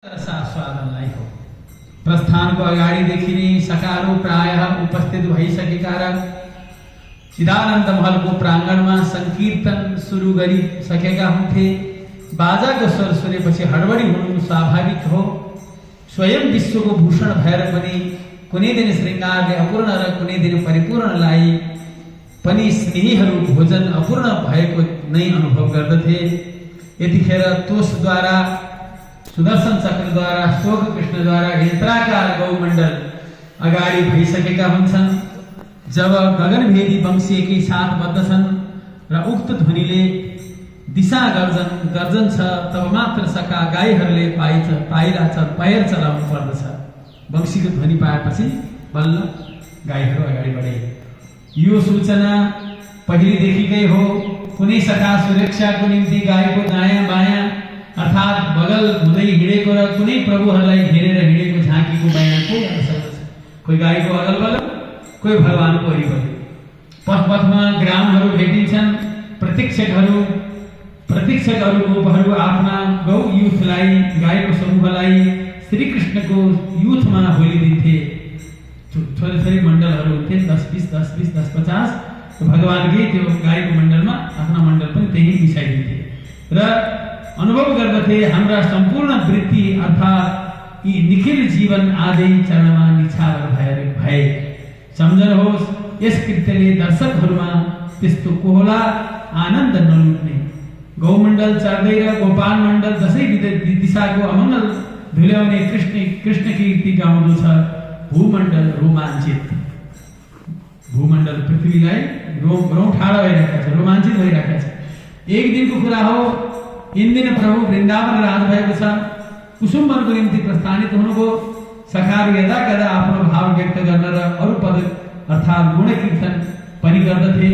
स्वादनलाई हो। प्रस्थानको अगाडिदेखि नै सकारो प्रायः उपस्थित भइसकेका र चिदानन्द महलको प्राङ्गणमा संकीर्तन सुरु गरिसकेका हुन्थे। बाजाको स्वर सुनेपछि हडबडी हुनु स्वाभाविक हो। स्वयं विश्वको भूषण भएर पनि कुनै दिन श्रृङ्गारले अपूर्ण र कुनै दिन परिपूर्णलाई पनि स्नेहीहरू भोजन अपूर्ण भएको नै अनुभव गर्दथे। यतिखेर तोषद्वारा, सुदर्शन चक्रद्वारा, शोक कृष्णद्वारा यन्त्राकार गौमण्डल अगाडि भइसकेका हुन्छन्। जब गगनभेदी वंशी एकै साथ बद्दछन् र उक्त ध्वनिले दिशा गर्जन्छ, तब मात्र सका गाईहरूले पैर चलाउनु पर्दछ। वंशीको ध्वनि पाएपछि बल्ल गाईहरू अगाडि बढे। यो सूचना पहिलेदेखिकै हो। कुनै सका सुरक्षाको निम्ति गाईको दायाँ बायाँ अर्थात् बगल हुँदै हिँडेको र कुनै प्रभुहरूलाई घेरेर हिँडेको झाँकीको बयान कोही गर्न सक्दछ। कोही गाईको अगल बगल, कोही भगवानको वरिपरि। पथपथमा ग्रामहरू भेटिन्छन्। प्रतीक्षकहरू गोपहरू आफ्ना गौ युथलाई, गाईको समूहलाई श्रीकृष्णको युथमा होलिदिन्थे। थोरै थोरै मण्डलहरू हुन्थे, 10-20, 10-20, 10-50। भगवानकै त्यो गाईको मण्डलमा आफ्ना मण्डल पनि त्यही मिसाइदिन्थे र अनुभव गर्दथे हाम्रा सम्पूर्ण वृत्ति अर्थात् यी निखिल जीवन आजै चरणमा निछावर भए। सम्झनुहोस्, यस कृत्यले दर्शकहरूमा त्यस्तो कोहला आनन्द नलुट्ने। गौमण्डल चढ्दै र गोपाल मण्डल दसैँ दिशाको अमङ्गल धुल्याउने कृष्ण कीर्ति गाउँदो छ। भूमण्डल रोमाञ्चित, भूमण्डल पृथ्वीलाई रौठाडा भइरहेका छ, रोमाञ्चित भइरहेका छ। एक दिनको कुरा हो, दिन प्रभु वृन्दावन राज भएको छ। कुसुमवनको निम्ति प्रस्थानित हुनुभयो। सखाहरू यदा कदा आफ्नो भाव व्यक्त गर्न र अरू पद अर्थात् गुण कीर्तन पनि गर्दथे,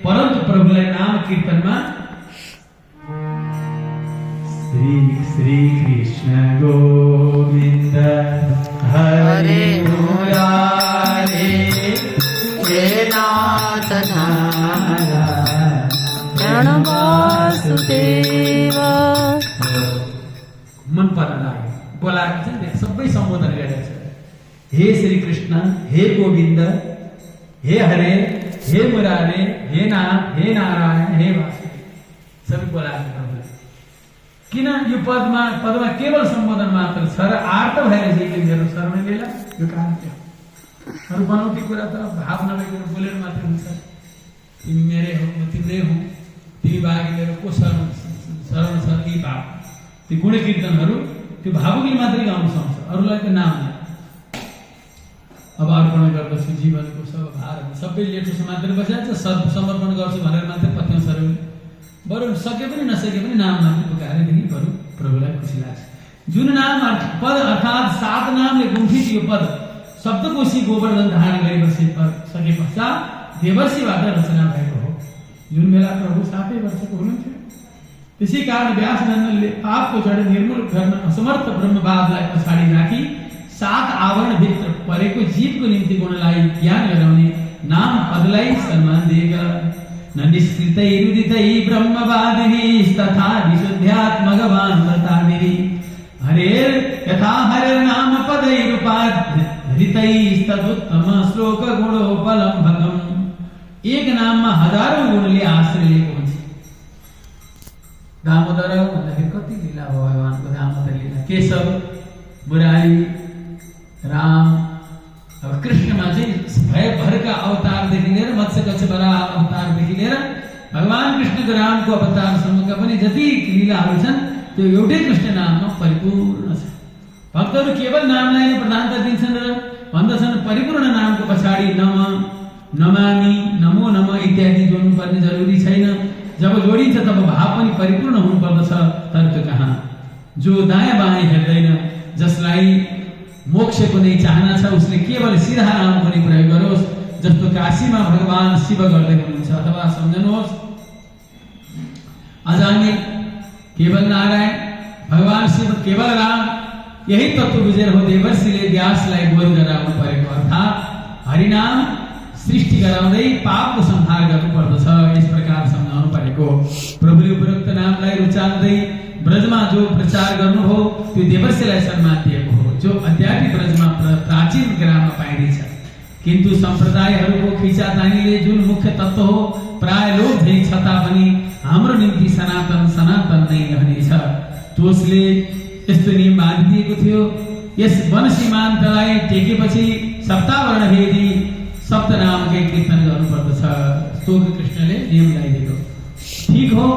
परन्तु प्रभुलाई नाम कीर्तनमा श्री श्री कृष्ण गोविन्द हरे मुरारे हे नाथ नारायण वासुदेव मन पर्न लाग्यो। बोलाएको छ, सबै सम्बोधन गरेको छ। हे श्री कृष्ण, हे गोविन्द, हे हरे, हे मुरारे, हे नाथ, हे नारायण, हे वासुदेव, सबै बोलाएको छ। किन यो पदमा केवल सम्बोधन मात्र छ र आर्त भएर चाहिँ मेरो शरण लिएला? यो कारण के हो? अरू बनाउँदै कुरा त भाव नभएको बोलेर मात्रै हुन्छ। तिमी मेरै हो, म तिम्रै हुँ, तिमी बाहेक मेरो को शरण छ? ती भाव, ती गुण कीर्तनहरू त्यो भावुकले मात्रै गाउन सक्छ, अरूलाई त नाम नै। अब अर्पण गर्दछु जीवनको सब भार, सबै लेटो समातेर बसिहाल्छ। समर्पण गर्छु भनेर मात्रै पत्याउँछ अरूले। बरु सके पनि नसके पनि नाम मात्रै पुकारेदेखि बरु प्रभुलाई खुसी लाग्छ। जुन नाम पद अर्थात् 7 नामले गुम्फित यो पद शब्दकोशी गोवर्धन धारण गरिसके पश्चात देवर्षिबाट रचना भएको हो। जुन बेला प्रभु 7 वर्षको हुनुहुन्थ्यो। त्यसै कारण व्यासनन्दनले पापको जड निर्मूल गर्न असमर्थ ब्रह्मवादलाई पछाडि राखी 7 आवरणभित्र परेको जीवको निम्ति गुणलाई ज्ञान गराउने नाम पदलाई सम्मान दिएका। न निष्कृतै रुदितै ब्रह्मवादिभिः तथा विशुद्ध्यात्मगवान् व्रतादिभिः हरेर् यथा हरेर् नाम पदैरुपाधृतैस्तदुत्तम श्लोक गुणोपलम्भकम्। एक नाममा हजारौं गुणले आश्रय लिएको हुन्छ। दामोदर भन्दाखेरि कति लीला हो भगवानको। दामोदर लीला, केशव, मुरारी, राम। अब कृष्णमा चाहिँ भरका अवतारदेखि लिएर मत्स्य वराह अवतारदेखि लिएर भगवान कृष्णको रामको अवतारसम्मका पनि जति लीलाहरू छन् त्यो एउटै कृष्ण नाममा परिपूर्ण छ। भक्तहरू केवल नामलाई नै प्रधानता दिन्छन् र भन्दछन् परिपूर्ण नामको पछाडि नम, नमामि, नमो नम इत्यादि जोड्नुपर्ने जरुरी छैन। जब जोडिन्छ तब भाव पनि परिपूर्ण हुनुपर्दछ। तर त्यो कहाँ? जो दायाँ बायाँ हेर्दैन, जसलाई मोक्षको नै चाहना छ, उसले केवल सिधा नामको नै प्रयोग गरोस्। जस्तो काशीमा भगवान शिव गर्दै हुनुहुन्छ, अथवा सम्झनुहोस् अजामिल केवल नारायण, भगवान शिव केवल राम। यही तत्व बुझेर हो देवर्षिले व्यासलाई बोध गराउनु परेको। अर्थात् हरिनाम सृष्टि गराउँदै पापको संहार गर्नुपर्दछ। यस प्रकार सम्झाउनु परेको। प्रभुले उपरोक्त नामलाई रुचाउँदै ब्रजमा जो प्रचार गर्नुभयो त्यो देवर्षिलाई सम्मान दिएको हो, जो अद्यापि ब्रजमा प्राचीन ग्राममा पाइनेछ। किन्तु सम्प्रदायहरूको खिचातानीले जुन मुख्य तत्व हो प्राय लोक झै छता पनि हाम्रो निम्ति सनातन सनातन नै रहनेछ। तोसले यस्तो नियम बाँधिदिएको थियो, यस वन सीमान्तलाई टेकेपछि सप्तावर्ण भेदी सप्तनामकै कीर्तन गर्नुपर्दछ। स्तोक कृष्णले नियम लगाइदिएको ठीक हो।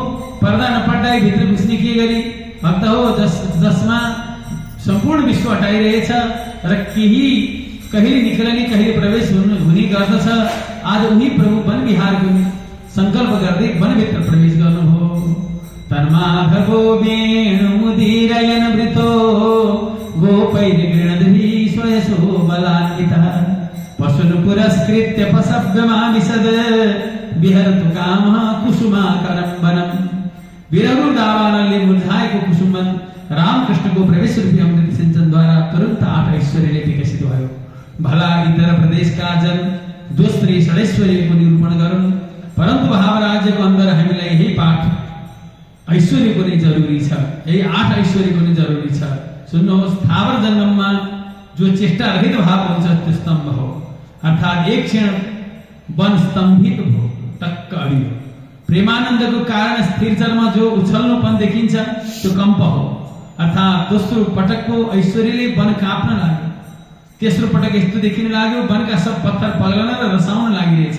पर्दा नपड्डाइ भित्र घुस्ने के गरी भक्त हो जसमा सम्पूर्ण विश्व हटाइरहेछ र केही कहिले निक्लने कहिले प्रवेश हुने गर्दछ। आज उही प्रभु वन विहारको संकल्प गर्दै वनभित्र प्रवेश गर्नुभयो। तन्माधवो वेणुमुदीरयन वृतो गोपैर्गृणद्भिः स्वयशो बलान्वितः पशुन् पुरस्कृत्य पशव्यमाविशद विहरतु कामः कुसुमाकरं वनम्। वीरहरू दावानलले मुर्झाएको कुसुमवन रामकृष्णको प्रवेश रूपी अमृत सिंचनद्वारा तुरन्त 8 ऐश्वर्यले विकसित भयो। भला इतर प्रदेशका जन दोस्त्री षडैश्वर्यको निरूपण गरून्, परन्तु महाराज्यको अन्दर हामीलाई यही पाठ ऐश्वर्यको नै जरुरी छ, यही 8 ऐश्वर्यको नै जरुरी छ। सुन्नुहोस्, थावर जङ्गममा जो चेष्टा रहित भाव हुन्छ त्यो स्तम्भ हो, अर्थात् एक क्षण वन स्तम्भित भयो, टक्क अडियो। प्रेमानन्दको कारण स्थिर जलमा जो उछल्नुपन देखिन्छ त्यो कम्प हो, अर्थात् दोस्रो पटकको ऐश्वर्यले वन काँप्न लाग्यो। तेस्रो पटक यस्तो देखिन लाग्यो वनका सब पत्थर पग्लन र रसाउन लागिरहेछ।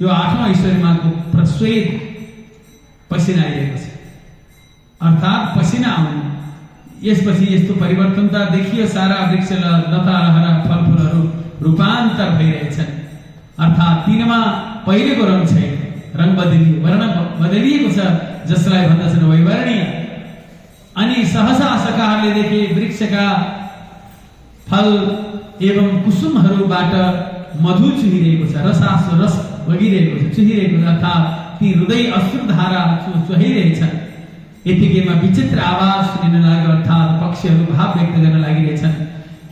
यो 8औं ऐश्वर्यमाको प्रश्वेत पसिना आइरहेको छ, अर्थात् पसिना आउनु। यसपछि यस्तो परिवर्तनता देखियो, सारा वृक्ष लता लहरा फलफुलहरू रूपान्तर भइरहेछन्, अर्थात् तिनमा पहिलेको रङ छैन, रङ बदलियो, वर्ण बदलिएको छ, जसलाई भन्दछन् वैवर्णीय। अनि सहसा सखाहरूले देखे वृक्षका फल एवं कुसुमहरूबाट मधु चुहिरहेको छ, रस बगिरहेको छ, चुहिरहेको छ, अर्थात् ती हृदय अश्रुधारा चुहिरहेछन्। यतिकैमा विचित्र आवाज सुनिन लाग्यो, अर्थात् पक्षीहरू भाव व्यक्त गर्न लागिरहेछन्।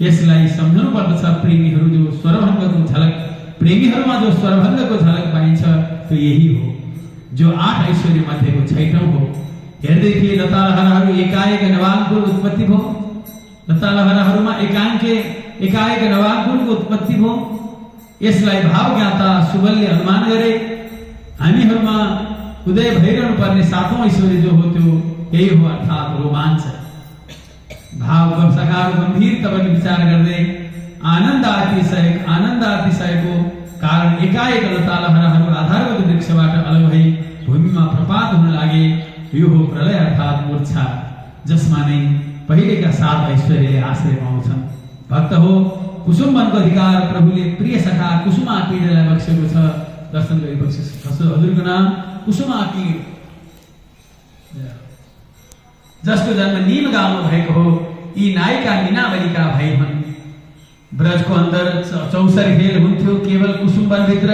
यसलाई सम्झनु पर्दछ, प्रेमीहरू जो स्वरभङ्गको झलक, प्रेमीहरूमा जो स्वरभङ्गको झलक पाइन्छ त्यो यही हो, जो 8 ऐश्वर्य मध्येको 6औं हो। हेर्दै थिए लतालहराहरू एकाएक नवाङ्कुर उत्पत्ति भयो, लतालहराहरूमा एकाएक नवाङ्कुरको उत्पत्ति भयो। यसलाई भावज्ञाता सुबलले अनुमान गरे, हामीहरूमा उदय भइरहनु पर्ने 7औं ऐश्वर्य जो हो त्यो यही हो, अर्थात् रोमाञ्च। भाव सखाहरू गम्भीर तबले विचार गर्दै आनन्दातिशयको कारण एकाएक लतालहराहरू आधारगत वृक्षबाट अलग भई भूमिमा प्रपात हुन लागे। यो हो प्रलय, अर्थात् मूर्छा, जसमा नै पहिलेका 7 ऐश्वर्यले आश्रय पाउँछन्। भक्त हो, कुसुमवनको अधिकार प्रभुले प्रिय सखा कुसुमाकीडलाई बक्सेको छ। दर्शन गरेपछि हजुरको नाम कुसुमाकीड, जसको जन्म नीम गाउँमा भएको हो। यी नायिका मीनावलीका भाइ हुन्। ब्रजको अन्दर चौसर खेल हुन्थ्यो, केवल कुसुमवनभित्र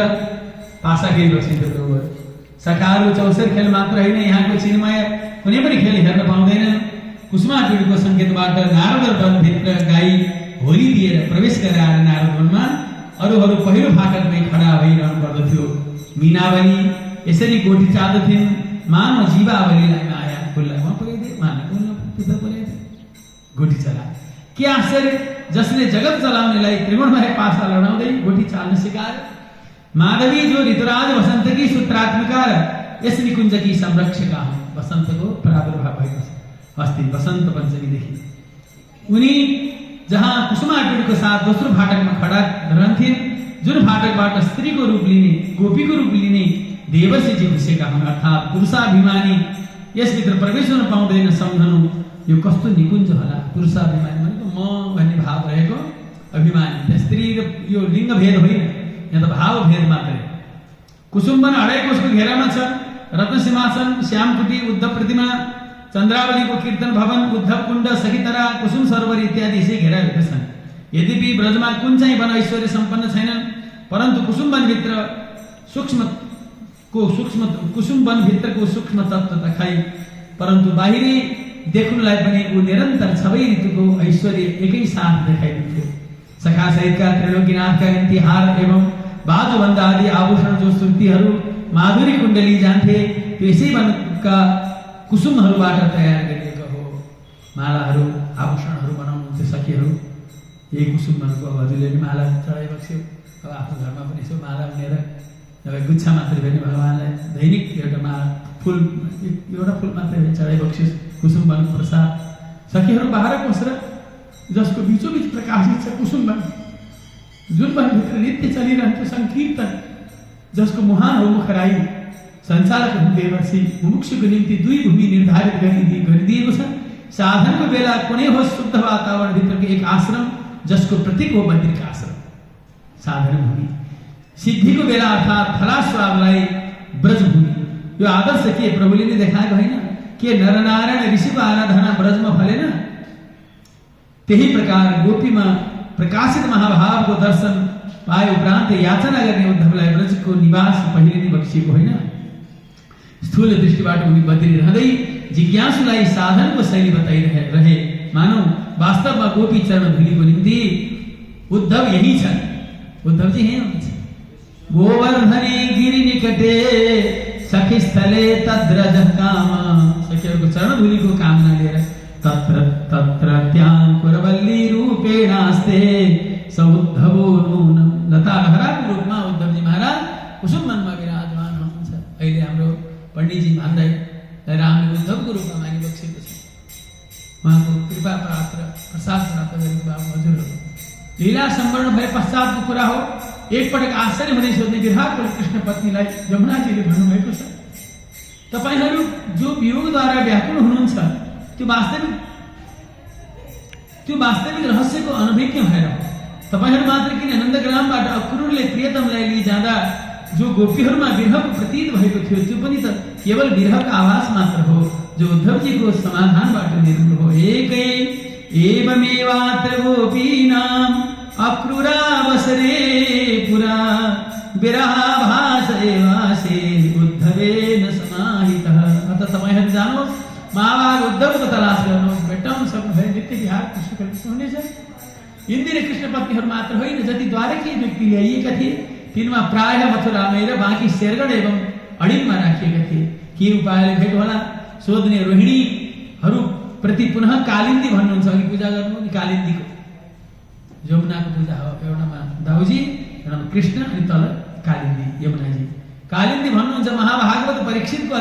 पासा खेल बसिन्थ्यो प्रभु। सखाहरू चौसर खेल मात्र होइन, यहाँको चिन्मय कुनै पनि खेल हेर्न पाउँदैन। कुसुमाकीडको सङ्केतबाट नारद वनभित्र गाई होली दिएर प्रवेश गराएर नारद वनमा अरूहरू पहिलो फाटकमै खडा भइरहनु पर्दथ्यो। मीनावली यसरी गोठी चाल्दथिन्, मानव जीवावलीलाई माया फुललाई परेथे, गोठी चला। के आश्चर्य, जसले जगत चलाउनेलाई त्रिगुणमय पासा लडाउँदै गोठी चाल्न सिकायो। माधवी जो ऋतुराज वसन्तकी सूत्रात्मिका यस निकुञ्जकी संरक्षका हुन्। वसन्तको प्रादुर्भाव भएको छ अस्ति वसन्त पञ्चमीदेखि। उनी जहाँ कुसुमाकीडको साथ दोस्रो फाटकमा खडा रहन्थिन्, जुन फाटकबाट स्त्रीको रूप लिने, गोपीको रूप लिने देवर्षिजी घुसेका हुन्, अर्थात् पुरुषाभिमानी यसभित्र प्रवेश हुन पाउँदैन। सम्झनु, यो कस्तो निकुञ्ज होला। पुरुषाभिमानी भनेको म भन्ने भाव रहेको अभिमानी। स्त्री र यो लिङ्ग भेद होइन, यहाँ त भाव भेद मात्रै। कुसुमवन 2.5 कोसको घेरामा छ। रत्न सिंहासन, श्यामकुटी, उद्धव प्रतिमा, चन्द्रावलीको कीर्तन भवन, उद्धव कुण्ड, सहितरा, कुसुम सरोवर इत्यादि यसै घेराएका छन्। यद्यपि ब्रजमा कुन चाहिँ वन ऐश्वर्य सम्पन्न छैनन्, परन्तु कुसुमवनभित्र कुसुमवनभित्रको सूक्ष्म तत्त्व त खै, परन्तु बाहिरी देख्नुलाई पनि ऊ निरन्तर 6 ऋतुको ऐश्वर्य एकै साथ देखाइदिन्थ्यो। सखा सहितका त्रिलोकीनाथका निम्ति हार एवं बाजुबन्द आदि आभूषण जो सुर्तीहरू माधुरी कुण्डली जान्थे, त्यसै वनका कुसुमहरूबाट तयार गरिएको हो। मालाहरू आभूषणहरू बनाउनुहुन्थ्यो सखीहरू। यही कुसुमको अब हजुरले पनि माला चढाइबक्स्यो। अब आफ्नो घरमा पनि यसो माला उनेर एउटा गुच्छा मात्रै भने भगवान्लाई दैनिक एउटा माला फुल एउटा फुल मात्रै भने चढाइबक्स्योस् कुसुम वन प्रसाद। सखीहरू बाह्र कोसर जसको बिचोबिच प्रकाशित छ कुसुम वन, जुन वनभित्र नित्य चलिरहन्छ सङ्कीर्तन, जसको मुहान हो मुखराई, सञ्चालक देवर्षि मुमुक्षुको निम्ति दुई भूमि निर्धारित गरिदिएको छ। साधनको बेला कुनै होस् शुद्ध वातावरणभित्रको एक आश्रम, जसको प्रतीक हो बद्रिका आश्रम साधन भूमि। सिद्धिको बेला अर्थात् फलास्वादलाई ब्रजभूमि। यो आदर्श के प्रभुले नै देखाएको होइन के नरनारायण ऋषिको आराधना ब्रजमा फलेन? त्यही प्रकार गोपीमा प्रकाशित महाभावको दर्शन पाए उपरान्त याचना गर्ने उद्धवलाई ब्रजको निवास पहिले नै बक्सिएको होइन। स्थूल दृष्टिबाट उनी बद्रिरहँदै जिज्ञासुलाई साधनको शैली बताइरहे। मानौ वास्तवमा गोपी चरण धुलीको निम्ति उद्धव यही छन्। उद्धवजी यही हुनुहुन्छ। गोवर्धनी गिरि निकटे सखी स्थले तद्रज काम। सखीहरूको चरण धुलीको कामना लिएर तत्र तत्र त्याङ्कुरवल्ली रूपेणास्ते स उद्धवो नूनम्। लता लहराको रूपमा उद्धवजी महाराज कुसुम वनमा विराजमान हुनुहुन्छ। अहिले हाम्रो पण्डितजी भन्दै रामले उद्धवको रूपमा मानिबक्सेको छ। उहाँको कृपा प्राप्त प्रसाद प्राप्त गरेको बाबु हजुरहरू। लीला सम्पन्न भए पश्चातको कुरा हो। एकपटक आश्चर्य हुँदै सोध्ने विराटको कृष्ण पत्नीलाई जमुनाजीले भन्नुभएको छ, तपाईहरू जो वियोगद्वारा व्याकुल हुनुहुन्छ त्यो वास्तविक रहस्यको अनभिज्ञ भएर हो। तपाईहरू मात्र किन नन्दग्रामबाट अक्रूरले प्रियतमलाई लिइजाँदा जो गोपीहरूमा विरहको प्रतीत भएको थियो त्यो पनि त केवल विरहको आभास मात्र हो, जो उद्धवजीको समाधानबाट निर्मूल हो। एकै एवमेवात्र गोपीनाम अक्रूरावसरे पुरा विरहाभास एवासे उद्धवेन समाहितः। अत तपाईहरू जानुहोस्, महाभाग उद्धवको तलास गर्नुहोस्, भेट्टाउन सक्नुभयो। नित्य विहार कृष्ण हुनेछ। इन्द्र कृष्ण पत्नीहरू मात्र होइन, जति द्वारकीय व्यक्ति ल्याइएका थिए तिनमा प्रायः मथुरामै र बाँकी शेरगढ एवं अडिनमा राखिएका थिए। के उपायले भेट होला सोध्ने रोहिणीहरू प्रति पुनः कालिन्दी भन्नुहुन्छ। अघि पूजा गर्नु नि कालिन्दीको, यमुनाको पूजा हो। एउटामा दाउजी, एउटामा कृष्ण, अनि तल कालिन्दी यमुनाजी। कालिन्दी भन्नुहुन्छ। महाभागवत परीक्षितको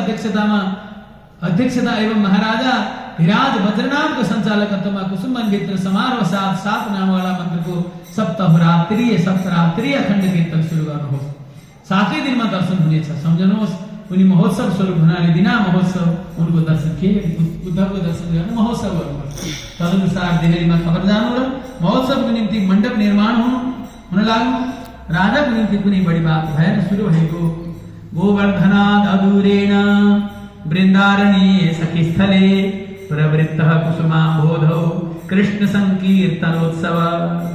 अध्यक्षता एवं महाराजा धिराज वज्रनाथको सञ्चालकत्वमा कुसुमवनभित्र समारोह साथ 7 नामवाला मन्त्रको सप्तरात्रीय खण्ड कीर्तन सुरु गर्नुहोस्। 7 दिनमा दर्शन हुनेछ। सम्झनुहोस्, उनी महोत्सव स्वरूप हुनाले बिना महोत्सव उनको दर्शन के उद्धवको दर्शन गर्न महोत्सव गर्नुहोस्। तदनुसार दिल्लीमा खबर जानु र महोत्सवको निम्ति मण्डप निर्माण हुन लाग्नु। राजाको निम्ति कुनै बढी बात भएन। सुरु भएको गोवर्धनाद अदूरेण वृन्दारण्ये सखीस्थले प्रवृत्तः कुसुमाम्भोधौ कृष्ण संकीर्तनोत्सव।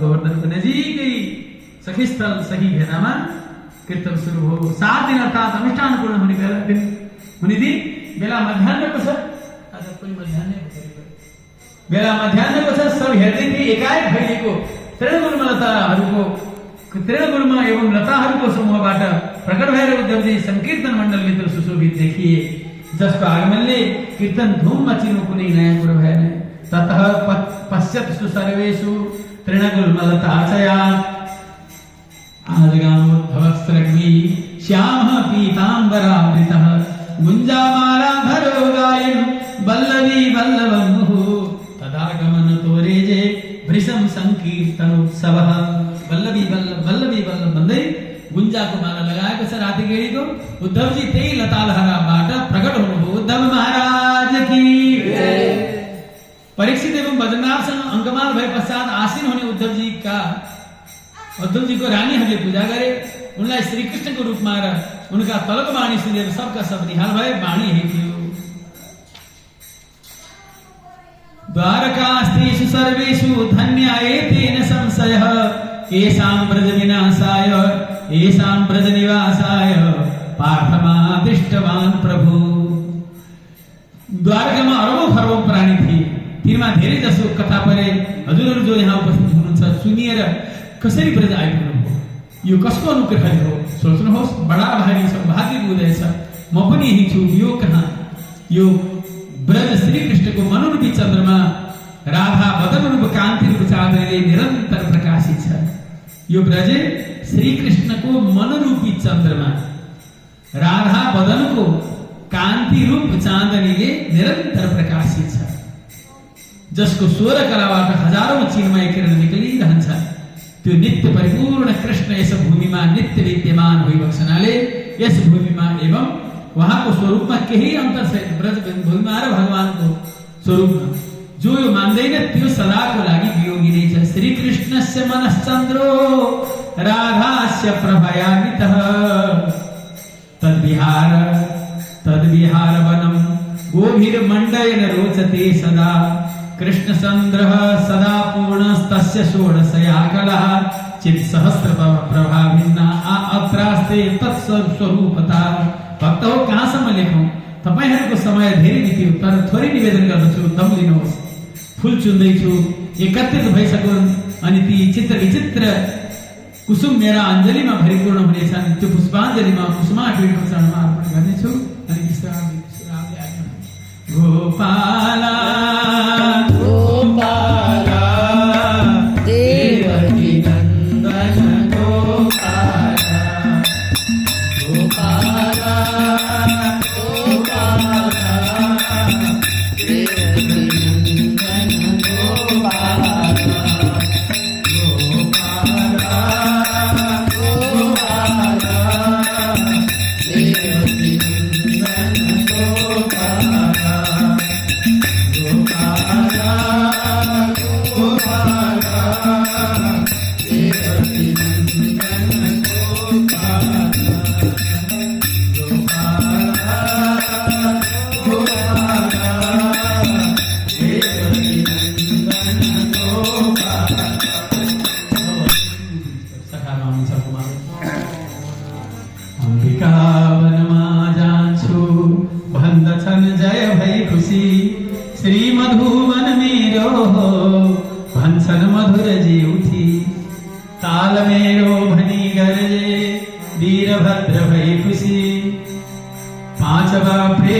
गोवर्धनको नजिकै सखीस्थल सखी घेरामा कीर्तन सुरु हो। 7 दिन अर्थात् अनुष्ठान पूर्ण हुने दिन बेला मध्याह्नको छ। आज पनि बेला मध्याह्नको छ। सब हेर्दै थिए। एकाएक भइएको तृणगुल्म एवं लताहरूको समूहबाट प्रकट भएर उद्धवजी संकीर्तन मण्डलभित्र सुशोभित देखिए, जसको आगमनले कीर्तन धूम मचिनु कुनै नयाँ कुरो भएन। ततः पश्यत्सु सर्वेषु तृणगुल्मलताचया आजगामोद्धवस्रग्वी श्यामः पीताम्बरावृतः गुञ्जामालाधरो गायन् वल्लवी वल्लभं मुहुः तदागमनतो रेजे भृशं संकीर्तनोत्सवः। वल्लभी वल्लभ भन्दै गुन्जाको माला लगाएको छ राति गेडीको। उद्धवजी त्यही लतालहराबाट प्रकट हुनुभयो। उद्धव महाराज की परीक्षित एवं वज्रनाथसँग अङ्कमाल भए पश्चात आसीन हुने उद्धवजीको रानीहरूले पूजा गरे। उनलाई श्रीकृष्णको रूपमा र उनका तलको वाणी सुनेर सबका सब निहाल भए। वाणी यही थियो, द्वारकास्तेषु सर्वेषु धन्या एतेन संशयः येषां ब्रज विनाशाय येषां ब्रज निवासाय पार्थमादिष्टवान् प्रभु। द्वारकामा अरबौं खरबौं प्राणी थिए। तिनमा धेरै जसो कथा परे। हजुरहरू जो यहाँ उपस्थित हुनुहुन्छ सुनिएर कसरी ब्रज आइपुग्नु हो, यो कसको अनुग्रह हो सोच्नुहोस्। बडा भारी सौभाग्य उदय छ। म पनि यही छु। यो कहाँ यो ब्रज श्रीकृष्णको मनोरूपी चन्द्रमा राधा बदन रूप कांति रूप चाँदनीले निरन्तर प्रकाशित छ। यो ब्रज श्री कृष्णको मनरूपी चन्द्रमा राधा बदनको कान्ति रूप चाँदनीले निरन्तर प्रकाशित छ, जसको 16 कलाबाट हजारौं चिन्मय किरण निक्लिरहन्छ। त्यो नित्य परिपूर्ण कृष्ण यस भूमिमा नित्य विद्यमान भइबक्सनाले यस भूमिमा एवं उहाँको स्वरूपमा केही अन्तर छैन। ब्रज भूमिमा र भगवानको स्वरूपमा जो यो मान्दैन त्यो सदाको लागि वियोगी नै छ। श्री कृष्णस्य मनश्चन्द्रो राधास्य प्रभयान्वितः तद्विहार वनं गोभिर्मण्डयन रोचते सदा। कृष्णचन्द्रः सदा पूर्णस्तस्य षोडशयाकलः चित्सहस्रतः प्रभाभिन्ना अत्रास्ते तत्स्वरूपता। भक्त हो कहाँसम्म लेखौं, तपाईहरुको समय धेरै बित्यो, तर थोरै निवेदन गर्दछु, दम लिनुहोस्। फूल चुन्दैछु, एकत्रित भइसकुन् अनि ती चित्र विचित्र कुसुम मेरा अञ्जलीमा भरिपूर्ण हुनेछन्। त्यो पुष्पाञ्जलीमा कुसुमाग्रीको चरणमा अर्पण गर्नेछु अनि विश्रामले आज्ञा गोपाला गोपाला देवकी नन्दन गोपाला गोपाला गोपाला देवकी नन्दन गोपाला गोपाला गोपाला देवकी नन्दन गोपाला श्री मधुवन मेरो भन्छन् मधुर जेउथी ताल मेरो भनी गरजे वीरभद्र भई खुशी पाँचवा प्रेम